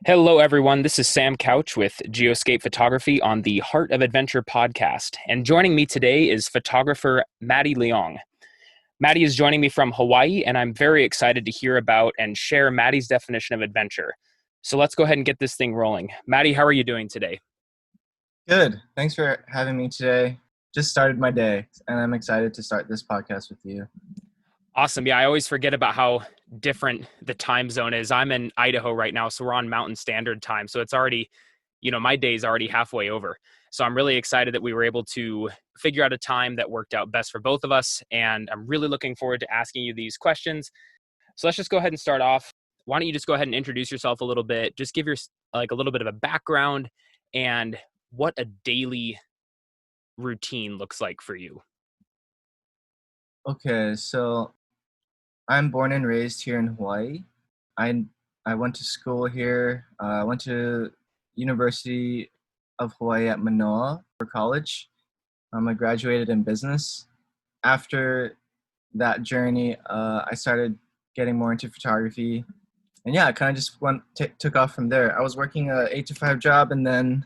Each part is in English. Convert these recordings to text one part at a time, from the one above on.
Hello, everyone. This is Sam Couch with Geoscape Photography on the Heart of Adventure podcast. And joining me today is photographer Matty Leong. Matty is joining me from Hawaii, and I'm very excited to hear about and share Matty's definition of adventure. So let's go ahead and get this thing rolling. Matty, how are you doing today? Good. Thanks for having me today. Just started my day, and I'm excited to start this podcast with you. Awesome. Yeah, I always forget about how different the time zone is. I'm in Idaho right now, so we're on Mountain Standard Time. So it's already, my day's already halfway over. So I'm really excited that we were able to figure out a time that worked out best for both of us. And I'm really looking forward to asking you these questions. So let's just go ahead and start off. Why don't you just go ahead and introduce yourself a little bit? Just give your a little bit of a background and what a daily routine looks like for you. Okay, so I'm born and raised here in Hawaii. I went to school here. I went to University of Hawaii at Manoa for college. I graduated in business. After that journey, I started getting more into photography. And yeah, I kind of just took off from there. I was working a 8 to 5 job, and then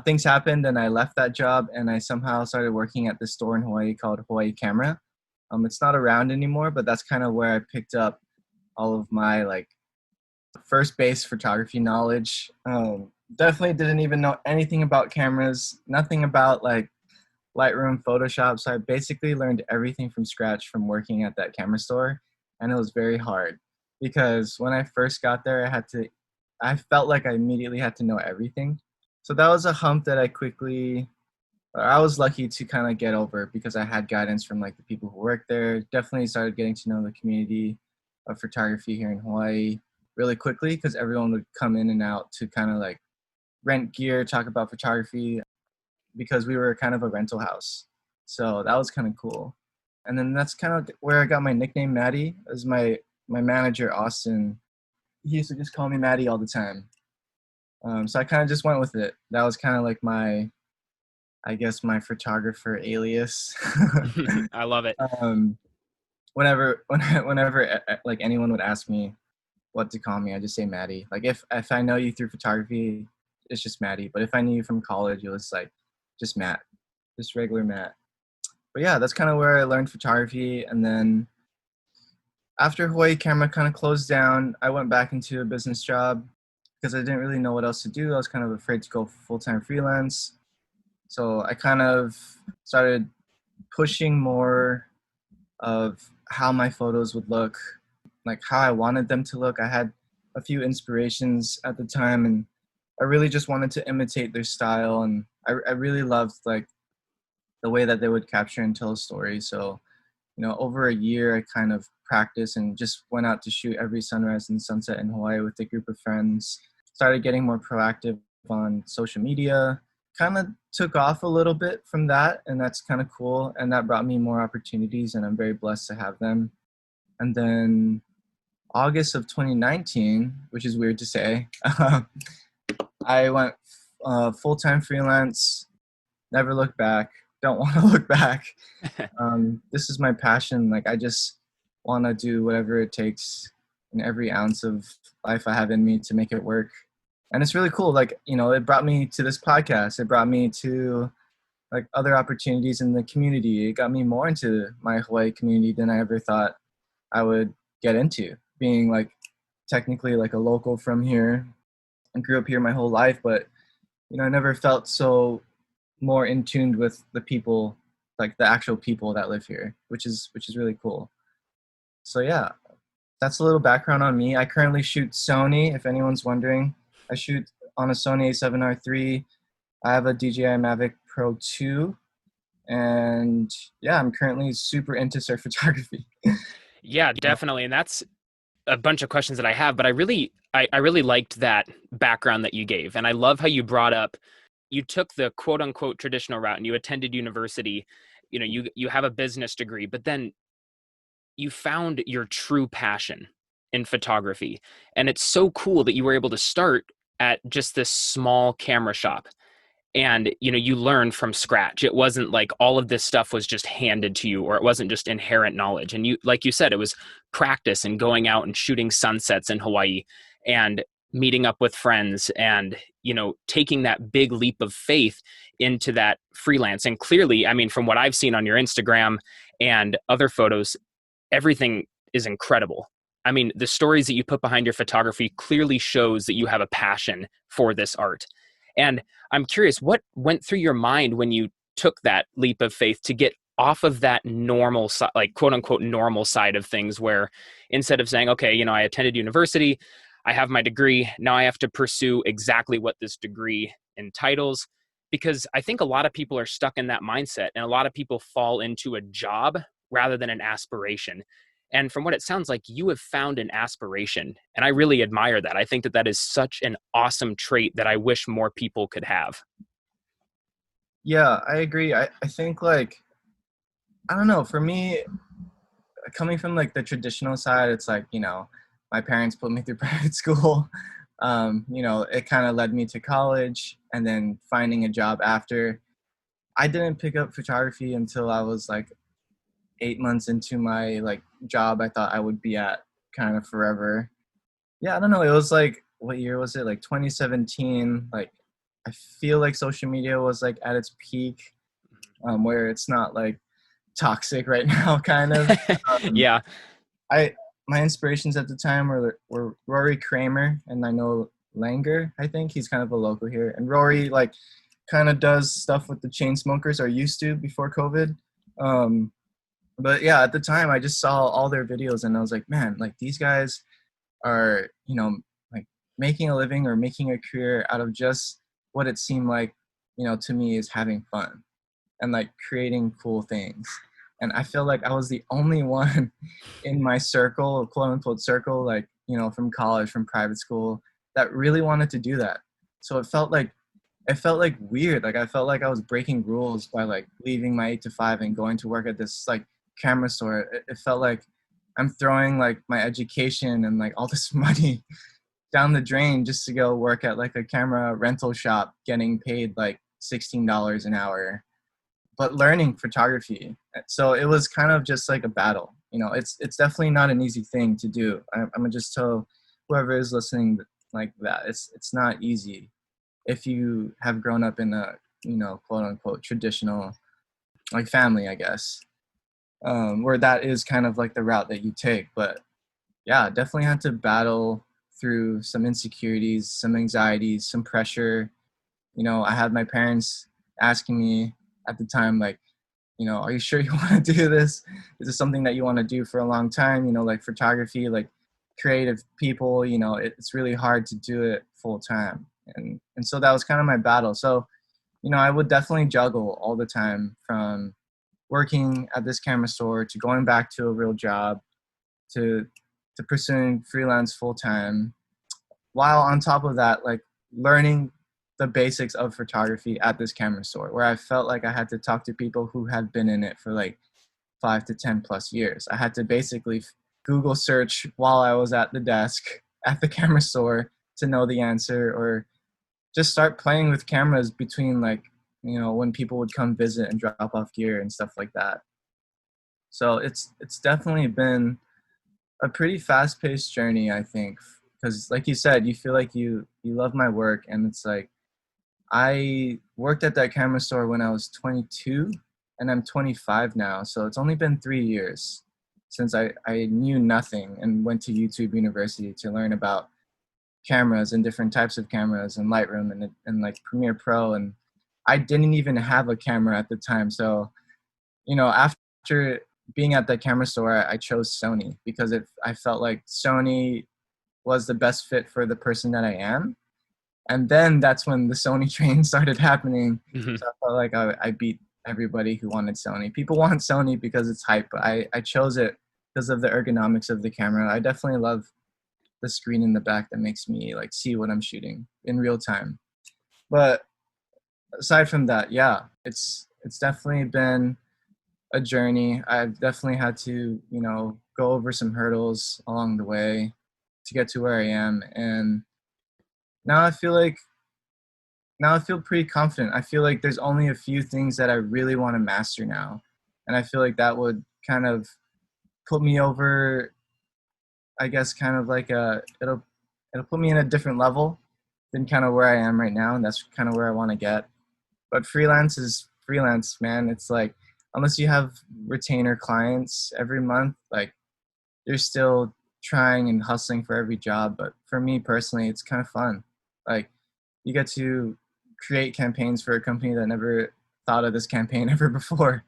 things happened and I left that job and I somehow started working at this store in Hawaii called Hawaii Camera. It's not around anymore, but that's kind of where I picked up all of my first base photography knowledge. Definitely didn't even know anything about cameras, nothing about Lightroom, Photoshop. So I basically learned everything from scratch from working at that camera store. And it was very hard because when I first got there, I felt like I immediately had to know everything. So that was a hump that I was lucky to kind of get over because I had guidance from the people who worked there. Definitely started getting to know the community of photography here in Hawaii really quickly because everyone would come in and out to kind of rent gear, talk about photography because we were kind of a rental house. So that was kind of cool. And then that's kind of where I got my nickname Matty. As my manager, Austin, he used to just call me Matty all the time. So I kind of just went with it. That was kind of my photographer alias. I love it. Whenever anyone would ask me what to call me, I just say Matty. If I know you through photography, it's just Matty. But if I knew you from college, it was just Matt, just regular Matt. But yeah, that's kind of where I learned photography. And then after Hawaii Camera kind of closed down, I went back into a business job because I didn't really know what else to do. I was kind of afraid to go full-time freelance. So I kind of started pushing more of how my photos would look, how I wanted them to look. I had a few inspirations at the time, and I really just wanted to imitate their style. And I really loved the way that they would capture and tell a story. So, over a year, I kind of practiced and just went out to shoot every sunrise and sunset in Hawaii with a group of friends. Started getting more proactive on social media. Kind of took off a little bit from that, and that's kind of cool, and that brought me more opportunities, and I'm very blessed to have them. And then August of 2019, which is weird to say, I went full-time freelance, never looked back, don't want to look back. This is my passion. I just want to do whatever it takes in every ounce of life I have in me to make it work. And it's really cool. It brought me to this podcast. It brought me to other opportunities in the community. It got me more into my Hawaii community than I ever thought I would get into. Being technically a local from here. I grew up here my whole life, but I never felt so more in tune with the people, the actual people that live here, which is really cool. So yeah, that's a little background on me. I currently shoot Sony, if anyone's wondering. I shoot on a Sony A7R III. I have a DJI Mavic Pro 2. And yeah, I'm currently super into surf photography. Yeah, definitely. And that's a bunch of questions that I have, but I really liked that background that you gave. And I love how you brought up, you took the quote unquote traditional route and you attended university, you have a business degree, but then you found your true passion in photography. And it's so cool that you were able to start at just this small camera shop and you learned from scratch. It wasn't like all of this stuff was just handed to you, or it wasn't just inherent knowledge. And you, like you said, it was practice and going out and shooting sunsets in Hawaii. And meeting up with friends and, taking that big leap of faith into that freelance. And clearly, I mean, from what I've seen on your Instagram and other photos, everything is incredible. I mean, the stories that you put behind your photography clearly shows that you have a passion for this art. And I'm curious, what went through your mind when you took that leap of faith to get off of that normal, like quote unquote normal side of things, where instead of saying, okay, I attended university, I have my degree, now I have to pursue exactly what this degree entitles. Because I think a lot of people are stuck in that mindset, and a lot of people fall into a job rather than an aspiration. And from what it sounds like, you have found an aspiration. And I really admire that. I think that that is such an awesome trait that I wish more people could have. Yeah, I agree. I think like, I don't know, for me, coming from like the traditional side, it's like, my parents put me through private school. It kind of led me to college and then finding a job after. I didn't pick up photography until I was like 8 months into my like job I thought I would be at kind of forever. Yeah, I don't know. It was like, what year was it? Like 2017. Like, I feel like social media was like at its peak, where it's not like toxic right now, kind of. Um, Yeah. I My inspirations at the time were Rory Kramer and I know Langer. I think he's kind of a local here, and Rory like kind of does stuff with the chain smokers, or used to before COVID. Um, but yeah, at the time I just saw all their videos and I was like, man, like these guys are, like making a living or making a career out of just what it seemed like, to me is having fun and like creating cool things. And I feel like I was the only one in my circle, quote unquote circle, like, from college, from private school, that really wanted to do that. So it felt like weird. Like I felt like I was breaking rules by like leaving my 8 to 5 and going to work at this like camera store. It felt like I'm throwing like my education and like all this money down the drain just to go work at like a camera rental shop, getting paid like $16 an hour, but learning photography. So it was kind of just like a battle. It's definitely not an easy thing to do. I'm gonna just tell whoever is listening like that it's not easy if you have grown up in a quote unquote traditional like family, I guess, where that is kind of like the route that you take. But yeah, definitely had to battle through some insecurities, some anxieties, some pressure. I had my parents asking me at the time, like, are you sure you want to do this? Is this something that you want to do for a long time? Like photography, like creative people, it's really hard to do it full time. And so that was kind of my battle. So, I would definitely juggle all the time, from working at this camera store to going back to a real job to pursuing freelance full time, while on top of that, like learning the basics of photography at this camera store, where I felt like I had to talk to people who had been in it for like 5 to 10 plus years. I had to basically Google search while I was at the desk at the camera store to know the answer, or just start playing with cameras between like, when people would come visit and drop off gear and stuff like that. So it's definitely been a pretty fast-paced journey, I think, because like you said, you feel like you love my work, and it's like I worked at that camera store when I was 22, and I'm 25 now, so it's only been 3 years since I knew nothing and went to YouTube University to learn about cameras and different types of cameras and Lightroom and like Premiere Pro, and I didn't even have a camera at the time. So, after being at that camera store, I chose Sony because I felt like Sony was the best fit for the person that I am. And then that's when the Sony train started happening. Mhm. So I felt like I beat everybody who wanted Sony. People want Sony because it's hype, but I chose it because of the ergonomics of the camera. I definitely love the screen in the back that makes me like see what I'm shooting in real time. But aside from that, yeah, it's definitely been a journey. I've definitely had to, go over some hurdles along the way to get to where I am. And now I feel like now I feel pretty confident. I feel like there's only a few things that I really want to master now. And I feel like that would kind of put me over, I guess, kind of like it'll put me in a different level than kind of where I am right now, and that's kind of where I want to get. But freelance is freelance, man. It's like unless you have retainer clients every month, like you're still trying and hustling for every job. But for me personally, it's kind of fun. Like you get to create campaigns for a company that never thought of this campaign ever before,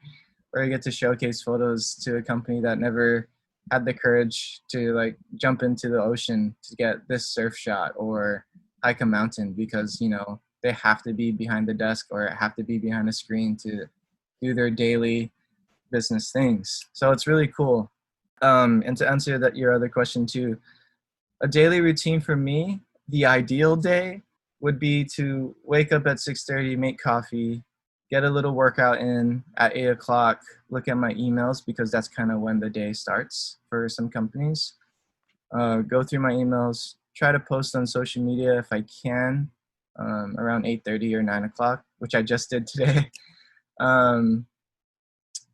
or you get to showcase photos to a company that never had the courage to like jump into the ocean to get this surf shot or hike a mountain because they have to be behind the desk or have to be behind a screen to do their daily business things. So it's really cool. And to answer that your other question too, a daily routine for me, the ideal day would be to wake up at 6:30, make coffee, get a little workout in at 8 o'clock, look at my emails because that's kind of when the day starts for some companies. Go through my emails, try to post on social media if I can, around 8:30 or 9 o'clock, which I just did today. Um,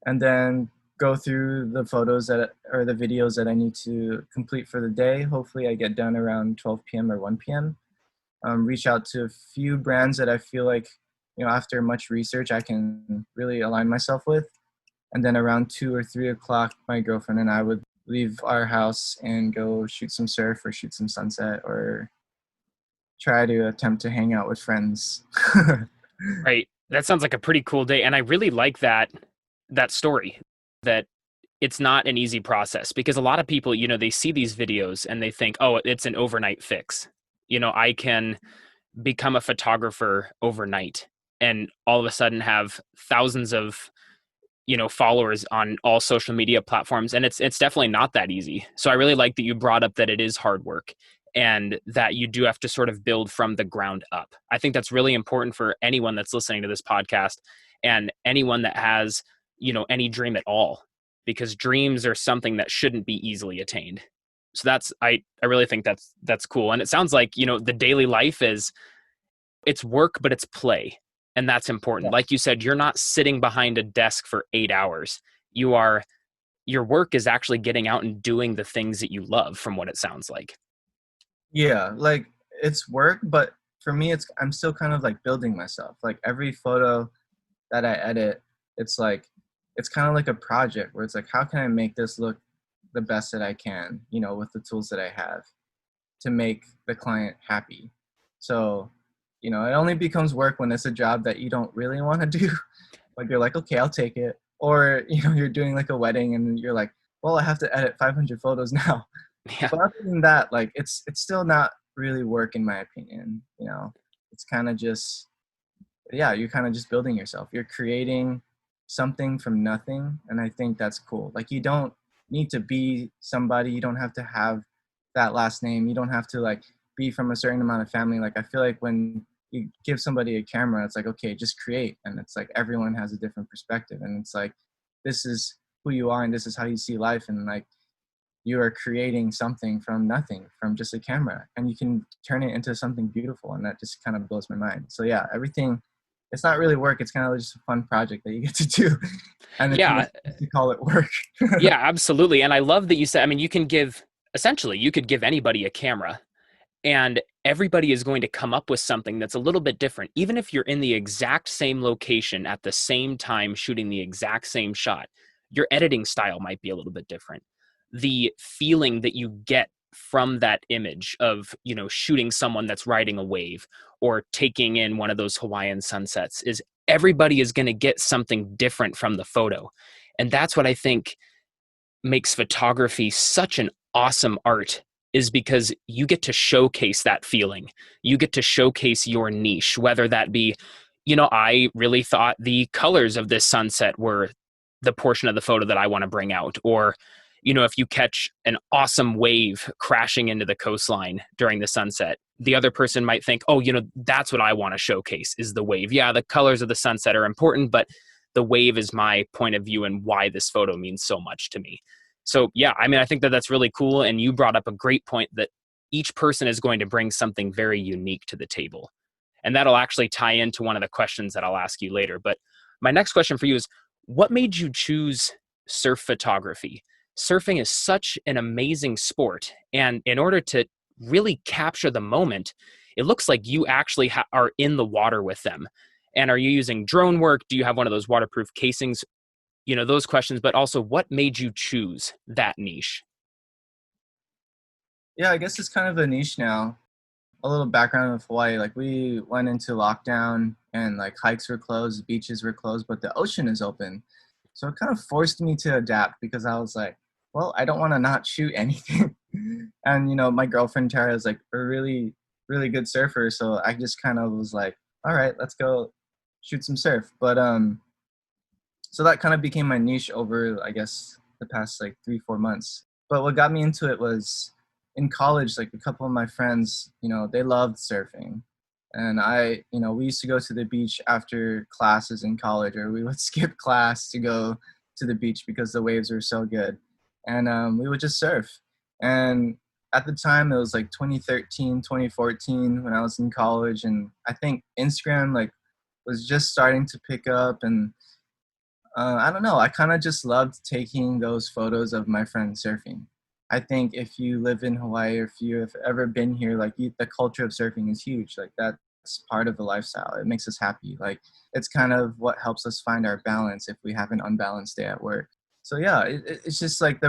and then go through the photos or the videos that I need to complete for the day. Hopefully I get done around 12 p.m. or 1 p.m. Reach out to a few brands that I feel like, after much research, I can really align myself with. And then around 2 or 3 o'clock, my girlfriend and I would leave our house and go shoot some surf or shoot some sunset or try to attempt to hang out with friends. Right. That sounds like a pretty cool day. And I really like that story, that it's not an easy process, because a lot of people, they see these videos and they think, oh, it's an overnight fix. I can become a photographer overnight and all of a sudden have thousands of followers on all social media platforms, and it's definitely not that easy. So I really like that you brought up that it is hard work and that you do have to sort of build from the ground up. I think that's really important for anyone that's listening to this podcast and anyone that has any dream at all, because dreams are something that shouldn't be easily attained. So that's I really think that's cool. And it sounds like the daily life is, it's work, but it's play. And that's important. Yeah. Like you said, you're not sitting behind a desk for 8 hours. Your work is actually getting out and doing the things that you love, from what it sounds like. Yeah, like it's work, but for me, I'm still kind of like building myself. Like every photo that I edit, it's like, it's kind of like a project where it's like, how can I make this look the best that I can, with the tools that I have to make the client happy. So, it only becomes work when it's a job that you don't really want to do. Like you're like, okay, I'll take it. Or, you're doing like a wedding and you're like, well, I have to edit 500 photos now. Yeah. But other than that, like it's still not really work in my opinion. It's kind of just, yeah, you're kind of just building yourself. You're creating something from nothing, and I think that's cool. Like you don't need to be somebody. You don't have to have that last name. You don't have to like be from a certain amount of family. Like I feel like when you give somebody a camera, it's like, okay, just create, and it's like everyone has a different perspective, and it's like this is who you are and this is how you see life, and like you are creating something from nothing, from just a camera, and you can turn it into something beautiful, and that just kind of blows my mind. So yeah, everything, it's not really work, it's kind of just a fun project that you get to do, and it's Yeah. nice to call it work. Yeah, absolutely. And I love that you said, I mean, you could give anybody a camera and everybody is going to come up with something that's a little bit different. Even if you're in the exact same location at the same time shooting the exact same shot, your editing style might be a little bit different. The feeling that you get from that image of, shooting someone that's riding a wave or taking in one of those Hawaiian sunsets, is everybody is going to get something different from the photo. And that's what I think makes photography such an awesome art, is because you get to showcase that feeling. You get to showcase your niche, whether that be, I really thought the colors of this sunset were the portion of the photo that I want to bring out. Or, if you catch an awesome wave crashing into the coastline during the sunset, the other person might think, oh, that's what I want to showcase, is the wave. Yeah, the colors of the sunset are important, but the wave is my point of view and why this photo means so much to me. So yeah, I mean, I think that that's really cool. And you brought up a great point that each person is going to bring something very unique to the table. And that'll actually tie into one of the questions that I'll ask you later. But my next question for you is, what made you choose surf photography? Surfing is such an amazing sport. And in order to really capture the moment, it looks like you actually are in the water with them. And are you using drone work? Do you have one of those waterproof casings? Those questions, but also what made you choose that niche? Yeah, I guess it's kind of a niche now. A little background of Hawaii, like we went into lockdown and like hikes were closed, beaches were closed, but the ocean is open. So it kind of forced me to adapt because I was like, well, I don't want to not shoot anything. And my girlfriend Tara is like a really, really good surfer. So I just kind of was like, all right, let's go shoot some surf. But so that kind of became my niche over, I guess, the past like 3-4 months. But what got me into it was in college, like a couple of my friends, they loved surfing. And we used to go to the beach after classes in college, or we would skip class to go to the beach because the waves were so good. And we would just surf. And at the time, it was like 2013, 2014 when I was in college. And I think Instagram like was just starting to pick up. And I don't know. I kind of just loved taking those photos of my friends surfing. I think if you live in Hawaii or if you have ever been here, like the culture of surfing is huge. Like that's part of the lifestyle. It makes us happy. Like it's kind of what helps us find our balance if we have an unbalanced day at work. So yeah, it's just like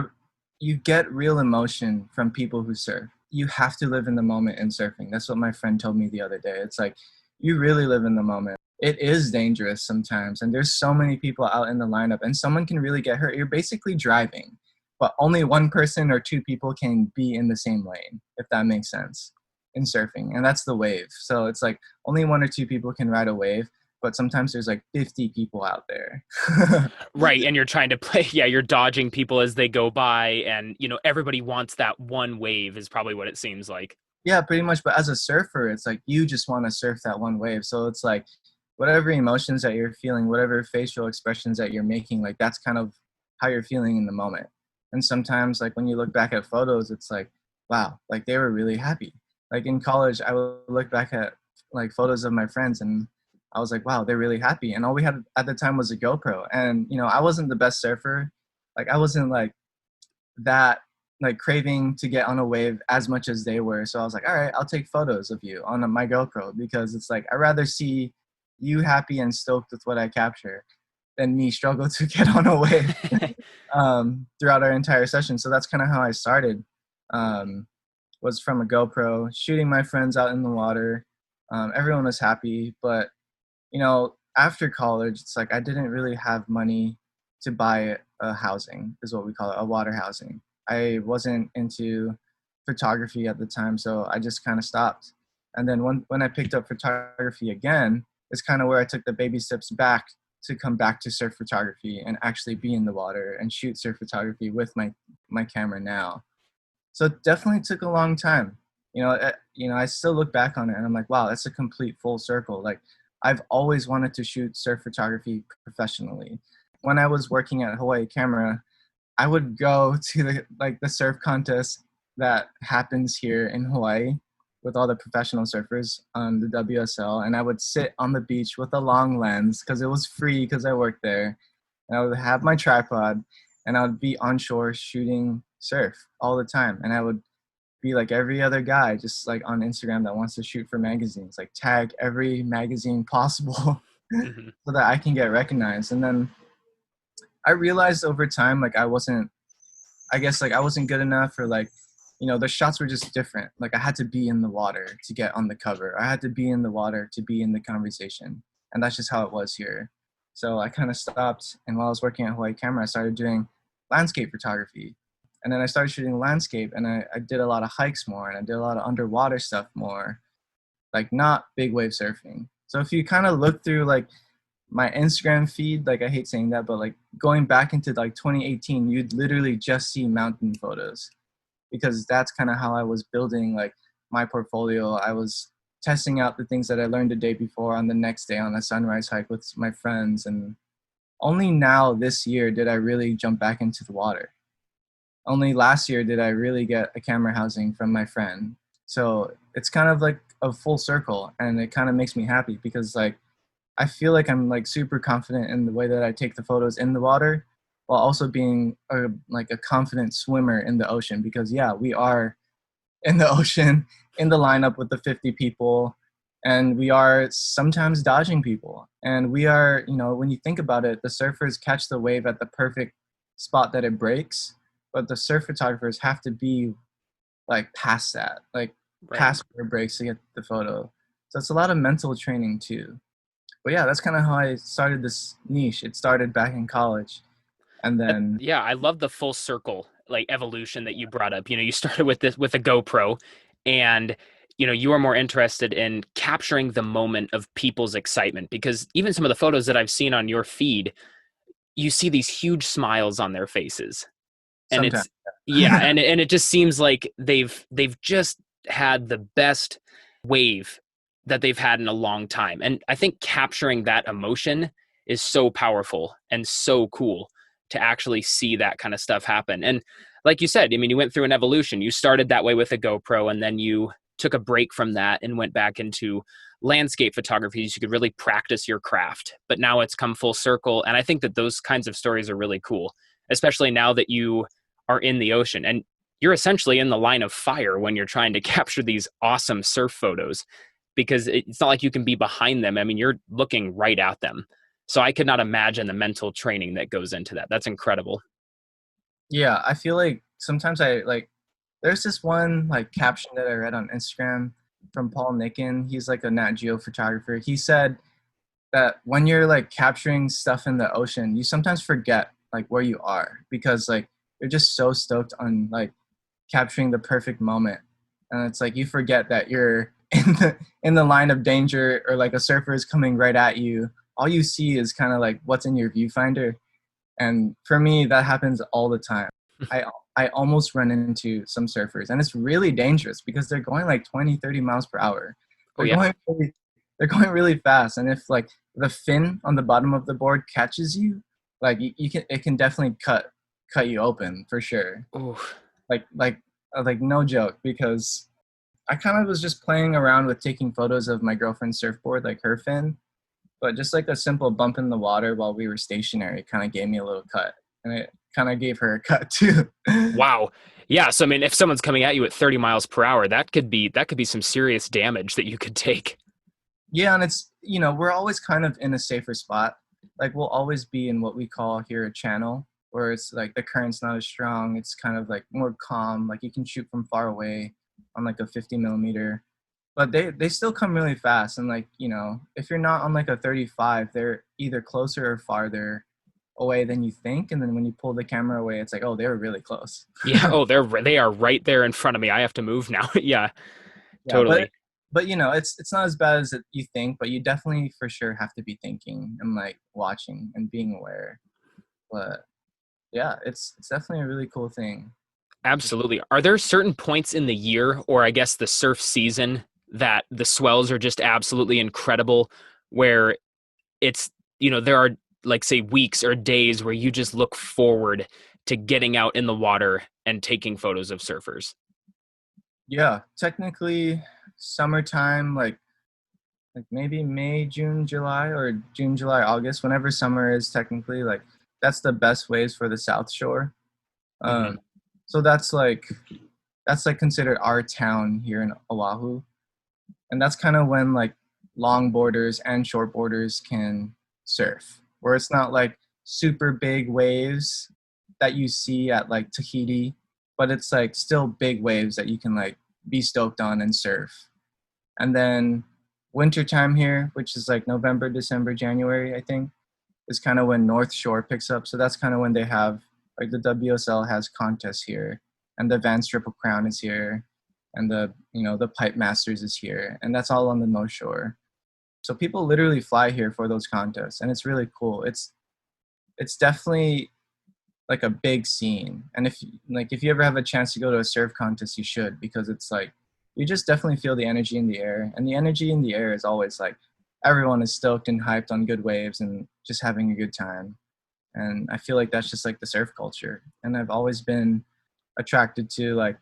you get real emotion from people who surf. You have to live in the moment in surfing. That's what my friend told me the other day. It's like you really live in the moment. It is dangerous sometimes, and there's so many people out in the lineup, and someone can really get hurt. You're basically driving, but only one person or two people can be in the same lane, if that makes sense, in surfing, and that's the wave. So it's like only one or two people can ride a wave, but sometimes there's like 50 people out there. Right. And you're trying to play, yeah, you're dodging people as they go by. And, everybody wants that one wave, is probably what it seems like. Yeah, pretty much. But as a surfer, it's like you just want to surf that one wave. So it's like whatever emotions that you're feeling, whatever facial expressions that you're making, like that's kind of how you're feeling in the moment. And sometimes, like when you look back at photos, it's like, wow, like they were really happy. Like in college, I would look back at like photos of my friends and I was like, wow, they're really happy. And all we had at the time was a GoPro. And, I wasn't the best surfer. Like I wasn't like that like craving to get on a wave as much as they were. So I was like, all right, I'll take photos of you on my GoPro because it's like I'd rather see you happy and stoked with what I capture than me struggle to get on a wave throughout our entire session. So that's kind of how I started. Was from a GoPro, shooting my friends out in the water. Everyone was happy, but after college, it's like I didn't really have money to buy a housing, is what we call it, a water housing. I wasn't into photography at the time, so I just kind of stopped. And then when I picked up photography again, it's kind of where I took the baby steps back to come back to surf photography and actually be in the water and shoot surf photography with my camera now. So it definitely took a long time. I still look back on it and I'm like, wow, that's a complete full circle. Like I've always wanted to shoot surf photography professionally. When I was working at Hawaii Camera, I would go to the surf contest that happens here in Hawaii with all the professional surfers on the WSL, and I would sit on the beach with a long lens because it was free because I worked there, and I would have my tripod, and I would be on shore shooting surf all the time, and I would be like every other guy just like on Instagram that wants to shoot for magazines, like tag every magazine possible Mm-hmm. so that I can get recognized. And then I realized over time, like I wasn't good enough, or like, the shots were just different. Like I had to be in the water to get on the cover. I had to be in the water to be in the conversation. And that's just how it was here. So I kind of stopped. And while I was working at Hawaii Camera, I started doing landscape photography. And then I started shooting landscape, and I did a lot of hikes more, and I did a lot of underwater stuff more, like not big wave surfing. So if you kind of look through like my Instagram feed, like I hate saying that, but like going back into like 2018, you'd literally just see mountain photos because that's kind of how I was building like my portfolio. I was testing out the things that I learned the day before on the next day on a sunrise hike with my friends. And only now this year did I really jump back into the water. Only last year did I really get a camera housing from my friend. So it's kind of like a full circle, and it kind of makes me happy because like I feel like I'm like super confident in the way that I take the photos in the water while also being like a confident swimmer in the ocean because yeah, we are in the ocean in the lineup with the 50 people, and we are sometimes dodging people. And we are, when you think about it, the surfers catch the wave at the perfect spot that it breaks, but the surf photographers have to be like past that, like Right. past where it breaks to get the photo. So it's a lot of mental training too. But yeah, that's kind of how I started this niche. It started back in college, and then Yeah, I love the full circle like evolution that you brought up. You started with this with a GoPro, and you are more interested in capturing the moment of people's excitement, because even some of the photos that I've seen on your feed, you see these huge smiles on their faces. And sometimes. it's yeah, and it just seems like they've just had the best wave that they've had in a long time. And I think capturing that emotion is so powerful and so cool to actually see that kind of stuff happen. And like you said, I mean, you went through an evolution. You started that way with a GoPro, and then you took a break from that and went back into landscape photography so you could really practice your craft. But now it's come full circle. And I think that those kinds of stories are really cool, especially now that you are in the ocean and you're essentially in the line of fire when you're trying to capture these awesome surf photos, because it's not like you can be behind them. I mean, you're looking right at them. So I could not imagine the mental training that goes into that. That's incredible. Yeah, I feel like sometimes I like there's this one like caption that I read on Instagram from Paul Nicken. He's like a Nat Geo photographer. He said that when you're like capturing stuff in the ocean, you sometimes forget like where you are because like you're just so stoked on like capturing the perfect moment. And it's like you forget that you're in the line of danger, or like a surfer is coming right at you. All you see is kind of like what's in your viewfinder. And for me, that happens all the time. I I almost run into some surfers, and it's really dangerous because they're going like 20, 30 miles per hour. Oh They're yeah. going really, they're going really fast, and if like the fin on the bottom of the board catches you, like you can it can definitely cut you open for sure. Oh, Like like no joke, because I kind of was just playing around with taking photos of my girlfriend's surfboard, like her fin, but just like a simple bump in the water while we were stationary kind of gave me a little cut, and it kind of gave her a cut too. wow. Yeah. So I mean, if someone's coming at you at 30 miles per hour, that could be some serious damage that you could take. Yeah, and it's we're always kind of in a safer spot. Like we'll always be in what we call here a channel, where it's like the current's not as strong. It's kind of like more calm. Like you can shoot from far away on like a 50 millimeter, but they still come really fast. And like if you're not on like a 35, they're either closer or farther away than you think. And then when you pull the camera away, it's like, oh, they were really close. Yeah. Oh, they are right there in front of me. I have to move now. Yeah, Yeah, but totally. it's not as bad as you think, but you definitely for sure have to be thinking and like watching and being aware. But yeah, it's definitely a really cool thing. Absolutely. Are there certain points in the year, or I guess the surf season, that the swells are just absolutely incredible, where there are, like, say, weeks or days where you just look forward to getting out in the water and taking photos of surfers? Yeah, technically summertime, like maybe May, June, July, or June, July, August, whenever summer is technically like that's the best waves for the South Shore. Hmm. Um, so that's like considered our town here in Oahu, and that's kind of when like long boarders and short boarders can surf, where it's not like super big waves that you see at like Tahiti, but it's like still big waves that you can like be stoked on and surf. And then wintertime here, which is like November, December, January, I think, is kind of when North Shore picks up. So that's kind of when they have like the WSL has contests here, and the Vans Triple Crown is here, and the Pipe Masters is here, and that's all on the North Shore. So people literally fly here for those contests, and it's really cool. It's definitely like a big scene, and if you ever have a chance to go to a surf contest, you should, because it's like you just definitely feel the energy in the air, and the energy in the air is always like everyone is stoked and hyped on good waves and just having a good time. And I feel like that's just like the surf culture, and I've always been attracted to like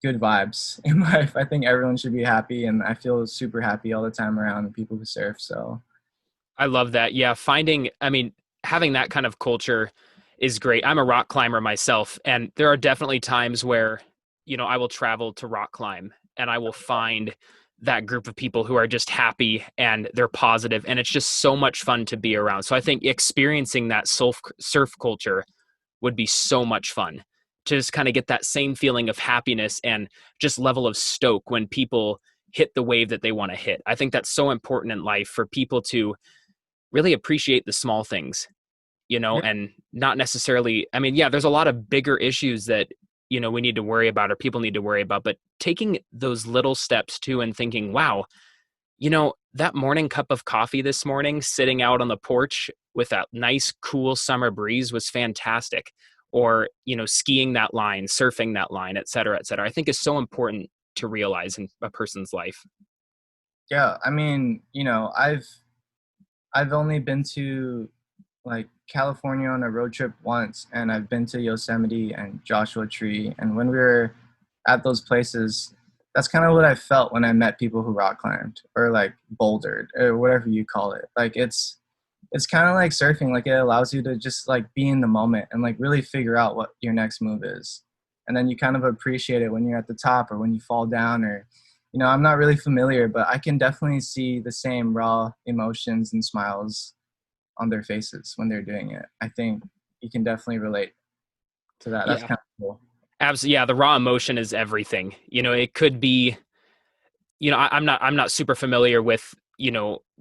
good vibes in life. I think everyone should be happy, and I feel super happy all the time around people who surf. So I love that. Yeah, I mean, having that kind of culture is great. I'm a rock climber myself, and there are definitely times where I will travel to rock climb and I will find that group of people who are just happy and they're positive, and it's just so much fun to be around. So I think experiencing that surf culture would be so much fun, to just kind of get that same feeling of happiness and just level of stoke when people hit the wave that they want to hit. I think that's so important in life for people to really appreciate the small things, Yeah, and not necessarily, I mean, yeah, there's a lot of bigger issues that, we need to worry about or people need to worry about, but taking those little steps too and thinking, wow, that morning cup of coffee this morning, sitting out on the porch with that nice, cool summer breeze was fantastic. Or, skiing that line, surfing that line, et cetera, et cetera. I think is so important to realize in a person's life. yeah. I mean, I've only been to like California on a road trip once, and I've been to Yosemite and Joshua Tree. And when we were at those places, that's kind of what I felt when I met people who rock climbed or like bouldered or whatever you call it. Like it's kind of like surfing. Like it allows you to just like be in the moment and like really figure out what your next move is, and then you kind of appreciate it when you're at the top or when you fall down or. I'm not really familiar, but I can definitely see the same raw emotions and smiles on their faces when they're doing it. I think you can definitely relate to that. That's Yeah, kind of cool. absolutely. Yeah, the raw emotion is everything. It could be, I'm not super familiar with,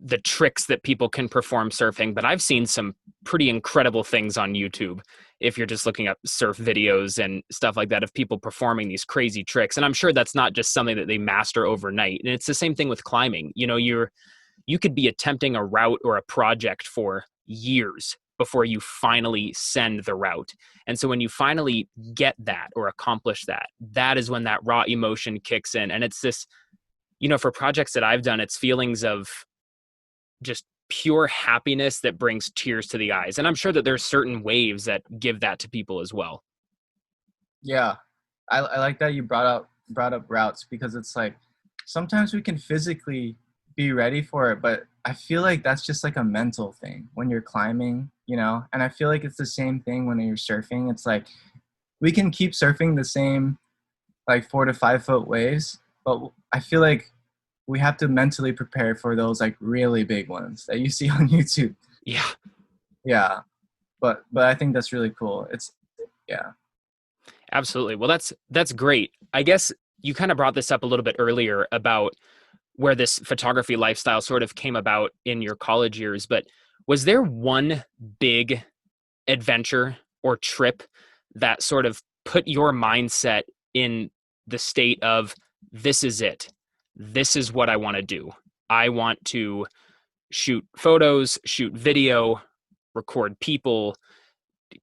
the tricks that people can perform surfing, but I've seen some pretty incredible things on YouTube. If you're just looking up surf videos and stuff like that of people performing these crazy tricks. And I'm sure that's not just something that they master overnight. And it's the same thing with climbing. You could be attempting a route or a project for years before you finally send the route. And so when you finally get that or accomplish that, that is when that raw emotion kicks in. And it's this, for projects that I've done, it's feelings of just pure happiness that brings tears to the eyes. And I'm sure that there's certain waves that give that to people as well. Yeah, I like that you brought up routes because it's like sometimes we can physically be ready for it, but I feel like that's just like a mental thing when you're climbing. And I feel like it's the same thing when you're surfing. It's like we can keep surfing the same like 4 to 5 foot waves, but I feel like we have to mentally prepare for those like really big ones that you see on YouTube. Yeah, Yeah, but I think that's really cool. It's yeah. absolutely. Well, that's great. I guess you kind of brought this up a little bit earlier about where this photography lifestyle sort of came about in your college years, but was there one big adventure or trip that sort of put your mindset in the state of, this is it? This is what I want to do. I want to shoot photos, shoot video, record people,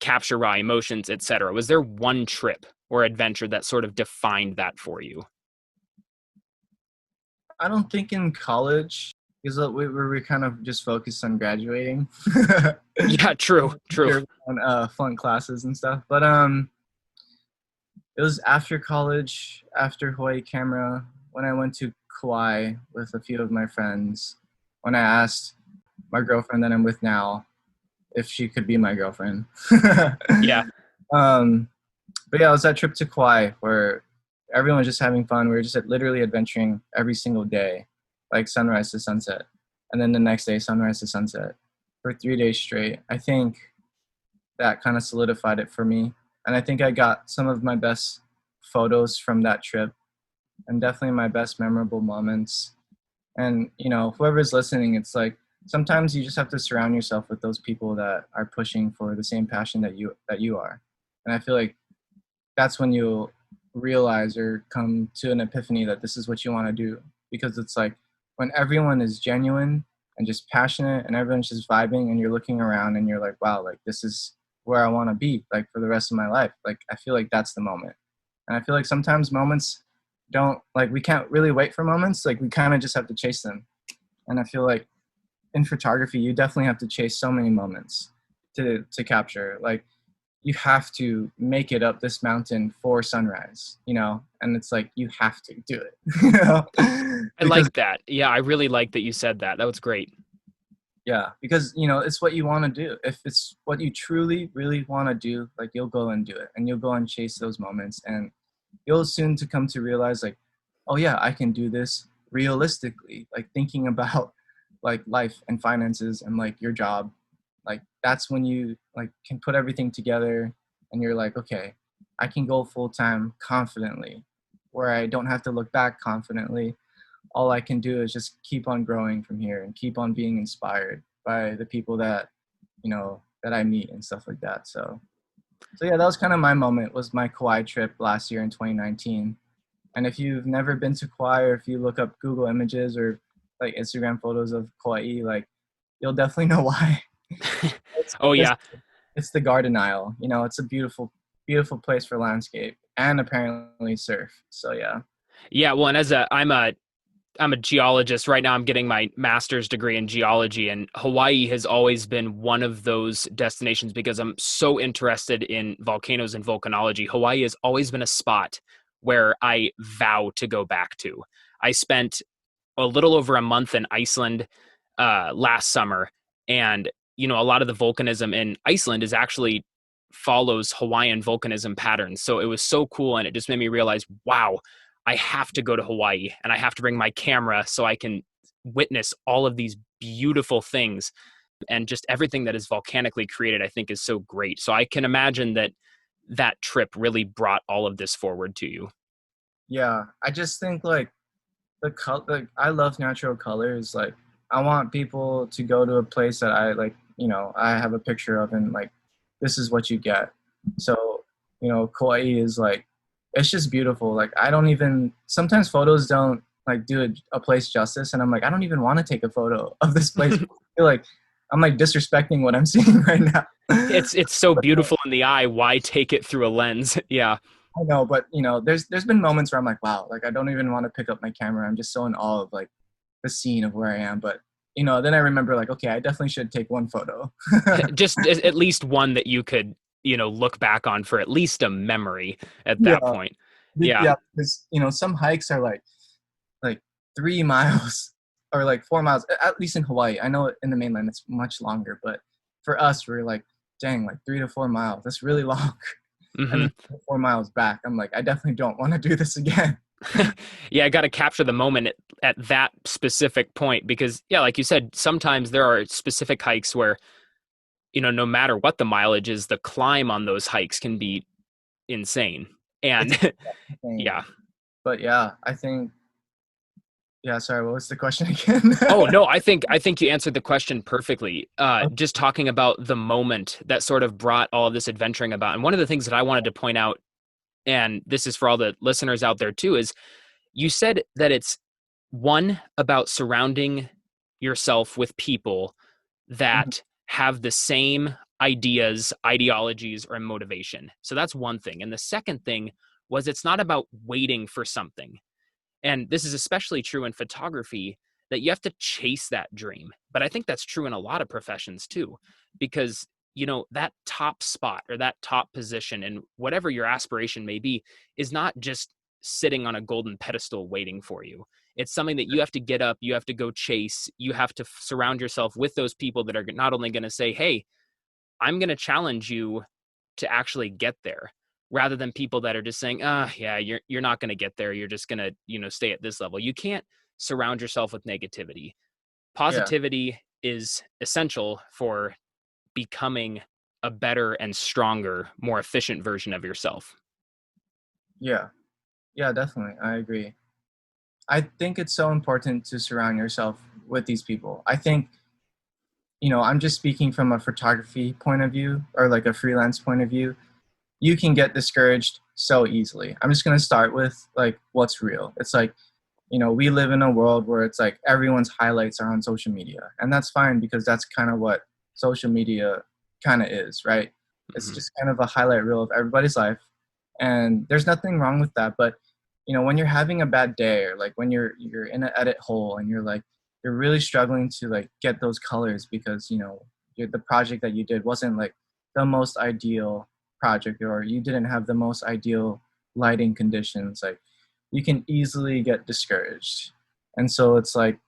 capture raw emotions, etc. Was there one trip or adventure that sort of defined that for you? I don't think in college because we kind of just focused on graduating. Yeah, true, true. On flunk classes and stuff. But it was after college, after Hawaii Camera, when I went to Kauai with a few of my friends. When I asked my girlfriend that I'm with now if she could be my girlfriend. Yeah, um, but yeah, it was that trip to Kauai where everyone was just having fun. We were just literally adventuring every single day, like sunrise to sunset. And then the next day, sunrise to sunset for 3 days straight. I think that kind of solidified it for me. And I think I got some of my best photos from that trip and definitely my best memorable moments. And, whoever's listening, it's like sometimes you just have to surround yourself with those people that are pushing for the same passion that you are. And I feel like that's when you'll realize or come to an epiphany that this is what you want to do, because it's like when everyone is genuine and just passionate and everyone's just vibing and you're looking around and you're like, wow, like this is where I want to be like for the rest of my life. Like I feel like that's the moment. And I feel like sometimes moments don't, like, we can't really wait for moments, like we kind of just have to chase them. And I feel like in photography you definitely have to chase so many moments to capture. Like you have to make it up this mountain for sunrise. And it's like you have to do it. I Because like that. Yeah, I really like that you said that. That was great. yeah, because it's what you want to do. If it's what you truly really want to do, like you'll go and do it and you'll go and chase those moments. And you'll soon to come to realize like, oh yeah, I can do this realistically, like thinking about like life and finances and like your job. Like that's when you like can put everything together and you're like, okay, I can go full time confidently, where I don't have to look back confidently. All I can do is just keep on growing from here and keep on being inspired by the people that, that I meet and stuff like that. So yeah, that was kind of my moment, was my Kauai trip last year in 2019. And if you've never been to Kauai, or if you look up Google images or like Instagram photos of Kauai, like you'll definitely know why. It's Oh because yeah. it's the Garden Isle. It's a beautiful, beautiful place for landscape and apparently surf. So yeah. Yeah, well, and I'm a geologist right now. I'm getting my master's degree in geology, and Hawaii has always been one of those destinations because I'm so interested in volcanoes and volcanology. Hawaii has always been a spot where I vow to go back to. I spent a little over a month in Iceland last summer, and a lot of the volcanism in Iceland is actually follows Hawaiian volcanism patterns. So it was so cool, and it just made me realize, wow, I have to go to Hawaii, and I have to bring my camera so I can witness all of these beautiful things, and just everything that is volcanically created. I think is so great. So I can imagine that that trip really brought all of this forward to you. Yeah. I just think like the color, like, I love natural colors. Like I want people to go to a place that I like, I have a picture of, and like this is what you get. So, Kauai is like, it's just beautiful. Like I don't even, sometimes photos don't like do a place justice, and I'm like, I don't even want to take a photo of this place. I feel like I'm like disrespecting what I'm seeing right now. It's so beautiful in the eye. Why take it through a lens? Yeah. I know, but there's been moments where I'm like, wow, like I don't even want to pick up my camera. I'm just so in awe of like the scene of where I am. But then I remember like, okay, I definitely should take one photo. Just at least one that you could, look back on for at least a memory at that Yeah, point. Yeah. yeah, because some hikes are like 3 miles or like 4 miles, at least in Hawaii. I know in the mainland it's much longer, but for us, we're like, dang, like 3 to 4 miles. That's really long. And Hmm. then 4 miles back, I'm like, I definitely don't want to do this again. Yeah, I got to capture the moment at that specific point because, yeah, like you said, sometimes there are specific hikes where, no matter what the mileage is, the climb on those hikes can be insane. It's And insane. yeah. But yeah, I think, yeah, sorry, what was the question again? Oh no, I think you answered the question perfectly. Just talking about the moment that sort of brought all of this adventuring about. And one of the things that I wanted to point out, and this is for all the listeners out there too, is you said that it's one about surrounding yourself with people Mhm. that have the same ideas, ideologies, or motivation. So that's one thing. And the second thing was it's not about waiting for something. And this is especially true in photography, that you have to chase that dream. But I think that's true in a lot of professions too, because that top spot or that top position and whatever your aspiration may be is not just sitting on a golden pedestal waiting for you. It's something that you have to get up, you have to go chase, you have to surround yourself with those people that are not only going to say, hey, I'm going to challenge you to actually get there, rather than people that are just saying, yeah, you're not going to get there. You're just going to, stay at this level. You can't surround yourself with negativity. Yeah, Positivity is essential for becoming a better and stronger, more efficient version of yourself. yeah, yeah, definitely. I agree. I think it's so important to surround yourself with these people. I think, I'm just speaking from a photography point of view or like a freelance point of view. You can get discouraged so easily. I'm just going to start with like what's real. It's like, we live in a world where it's like everyone's highlights are on social media. And that's fine because that's kind of what social media kind of is, right? It's Mhm. just kind of a highlight reel of everybody's life. And there's nothing wrong with that. But, when you're having a bad day, or like when you're in an edit hole and you're really struggling to like get those colors because, the project that you did wasn't like the most ideal project, or you didn't have the most ideal lighting conditions, like you can easily get discouraged. And so it's like,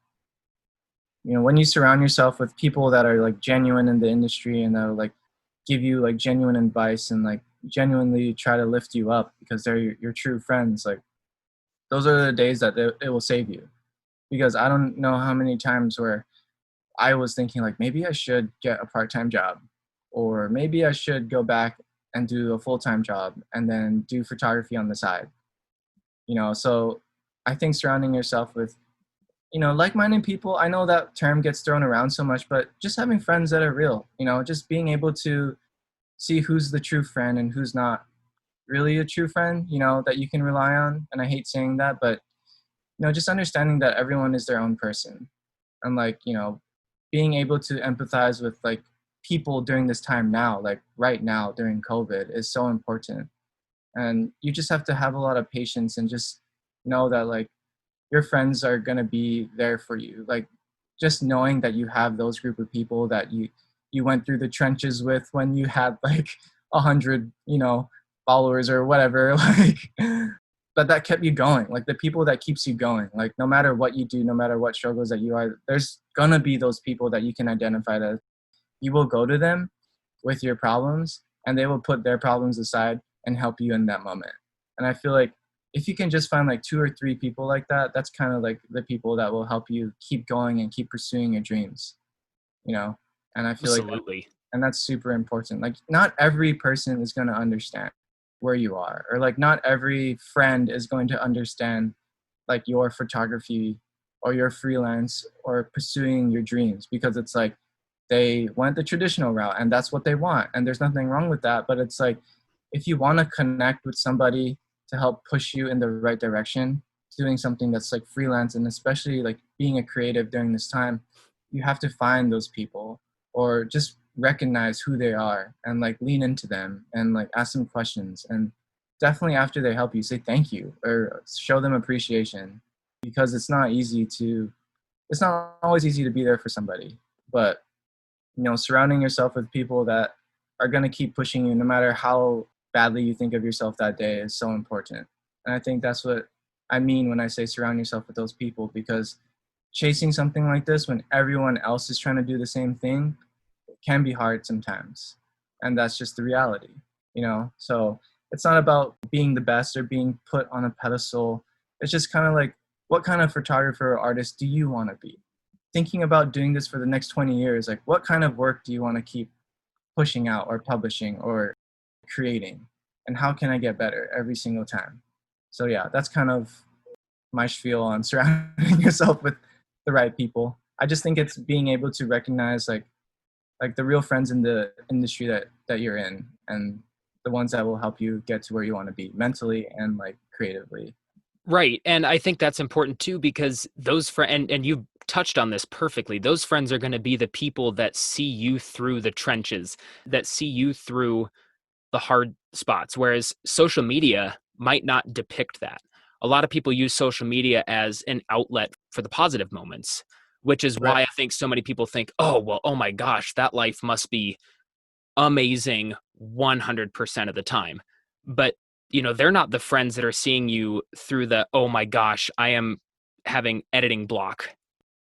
when you surround yourself with people that are like genuine in the industry and that'll like give you like genuine advice and like genuinely try to lift you up because they're your true friends, like those are the days that it will save you. Because I don't know how many times where I was thinking like maybe I should get a part-time job, or maybe I should go back and do a full-time job and then do photography on the side. So I think surrounding yourself with, like-minded people. I know that term gets thrown around so much, but just having friends that are real, just being able to see who's the true friend and who's not really a true friend, that you can rely on. And I hate saying that, but just understanding that everyone is their own person, and like, being able to empathize with like people during this time now, like right now during COVID, is so important. And you just have to have a lot of patience and just know that like your friends are going to be there for you. Like just knowing that you have those group of people that you went through the trenches with when you had like 100 followers or whatever, like, but that kept you going, like the people that keeps you going, like no matter what you do, no matter what struggles that you are, there's gonna be those people that you can identify that you will go to them with your problems, and they will put their problems aside and help you in that moment. And I feel like if you can just find like 2 or 3 people like that, that's kind of like the people that will help you keep going and keep pursuing your dreams, you know? And I feel like Absolutely. and that's super important. Like not every person is going to understand where you are, or like not every friend is going to understand like your photography or your freelance or pursuing your dreams, because it's like they went the traditional route and that's what they want, and there's nothing wrong with that. But it's like if you want to connect with somebody to help push you in the right direction, doing something that's like freelance, and especially like being a creative during this time, you have to find those people, or just recognize who they are and like lean into them and like ask them questions. And definitely after they help you, say thank you or show them appreciation, because it's not always easy to be there for somebody. But surrounding yourself with people that are going to keep pushing you no matter how badly you think of yourself that day is so important. And I think that's what I mean when I say surround yourself with those people, because chasing something like this when everyone else is trying to do the same thing can be hard sometimes. And that's just the reality. So it's not about being the best or being put on a pedestal. It's just kind of like, what kind of photographer or artist do you want to be? Thinking about doing this for the next 20 years, like what kind of work do you want to keep pushing out or publishing or creating? And how can I get better every single time? So yeah, that's kind of my spiel on surrounding yourself with the right people. I just think it's being able to recognize like the real friends in the industry that you're in, and the ones that will help you get to where you want to be mentally and like creatively. Right. And I think that's important too, because those friends, and you touched on this perfectly, those friends are going to be the people that see you through the trenches, that see you through the hard spots, whereas social media might not depict that. A lot of people use social media as an outlet for the positive moments, which is Right. why I think so many people think, oh, well, oh my gosh, that life must be amazing 100% of the time. But, they're not the friends that are seeing you through the, oh my gosh, I am having editing block,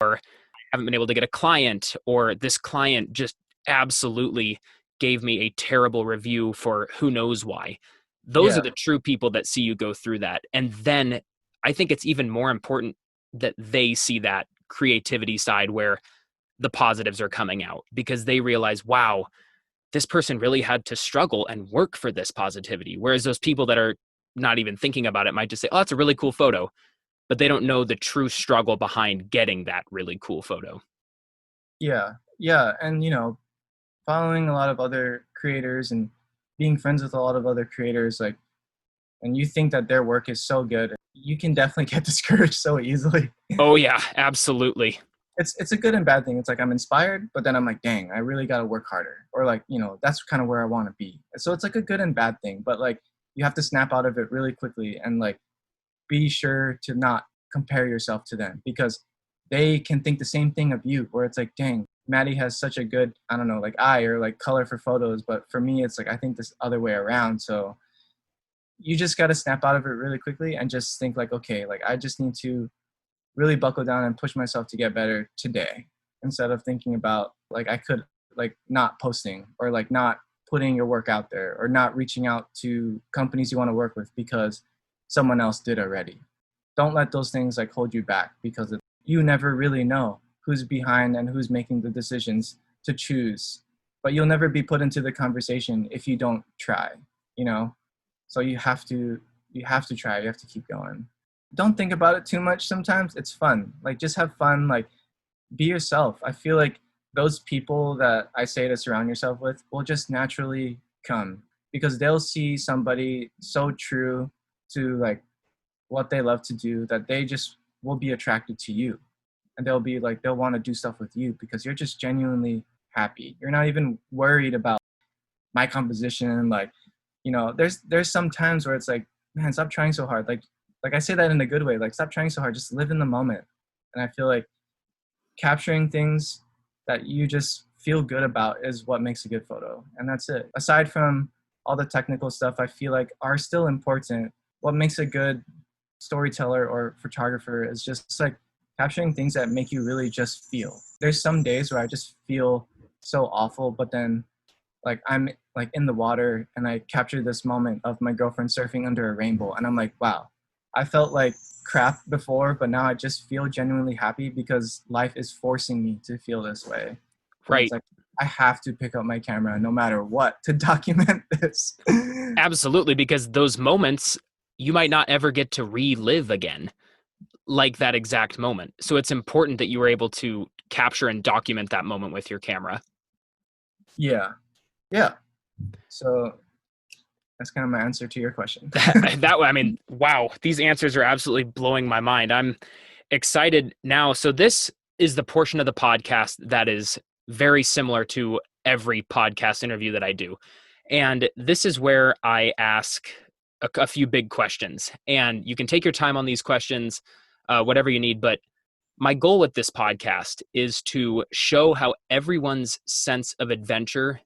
haven't been able to get a client, or this client just absolutely gave me a terrible review for who knows why. Those are Yeah. the true people that see you go through that. And then I think it's even more important that they see that creativity side where the positives are coming out, because they realize, wow, this person really had to struggle and work for this positivity. Whereas those people that are not even thinking about it might just say, oh, that's a really cool photo, but they don't know the true struggle behind getting that really cool photo. Yeah. Yeah. And following a lot of other creators and being friends with a lot of other creators, like, and you think that their work is so good, you can definitely get discouraged so easily. Oh yeah, absolutely. It's a good and bad thing. It's like I'm inspired, but then I'm like, dang, I really got to work harder, or like, that's kind of where I want to be. So it's like a good and bad thing, but like you have to snap out of it really quickly and like be sure to not compare yourself to them, because they can think the same thing of you, where it's like, dang, Matty has such a good, I don't know, like eye or like color for photos, but for me it's like I think this other way around. So you just got to snap out of it really quickly and just think like, okay, like I just need to really buckle down and push myself to get better today, instead of thinking about like I could like not posting or like not putting your work out there or not reaching out to companies you want to work with because someone else did already. Don't let those things like hold you back because you never really know who's behind and who's making the decisions to choose. But you'll never be put into the conversation if you don't try, you know? So you have to try, you have to keep going. Don't think about it too much sometimes. It's fun. Like just have fun, like be yourself. I feel like those people that I say to surround yourself with will just naturally come because they'll see somebody so true to like what they love to do that they just will be attracted to you. And they'll be like, they'll want to do stuff with you because you're just genuinely happy. You're not even worried about my composition. Like, you know, there's some times where it's like, man, stop trying so hard. Like I say that in a good way, like stop trying so hard, just live in the moment. And I feel like capturing things that you just feel good about is what makes a good photo. And that's it. Aside from all the technical stuff I feel like are still important, what makes a good storyteller or photographer is just like capturing things that make you really just feel. There's some days where I just feel so awful, but then like I'm like in the water and I capture this moment of my girlfriend surfing under a rainbow and I'm like, wow, I felt like crap before, but now I just feel genuinely happy because life is forcing me to feel this way. And it's Right. like I have to pick up my camera no matter what to document this. Absolutely, because those moments you might not ever get to relive again, like that exact moment. So it's important that you were able to capture and document that moment with your camera. Yeah. Yeah. So that's kind of my answer to your question. I mean, wow, these answers are absolutely blowing my mind. I'm excited now. So this is the portion of the podcast that is very similar to every podcast interview that I do. And this is where I ask a few big questions. And you can take your time on these questions, whatever you need. But my goal with this podcast is to show how everyone's sense of adventure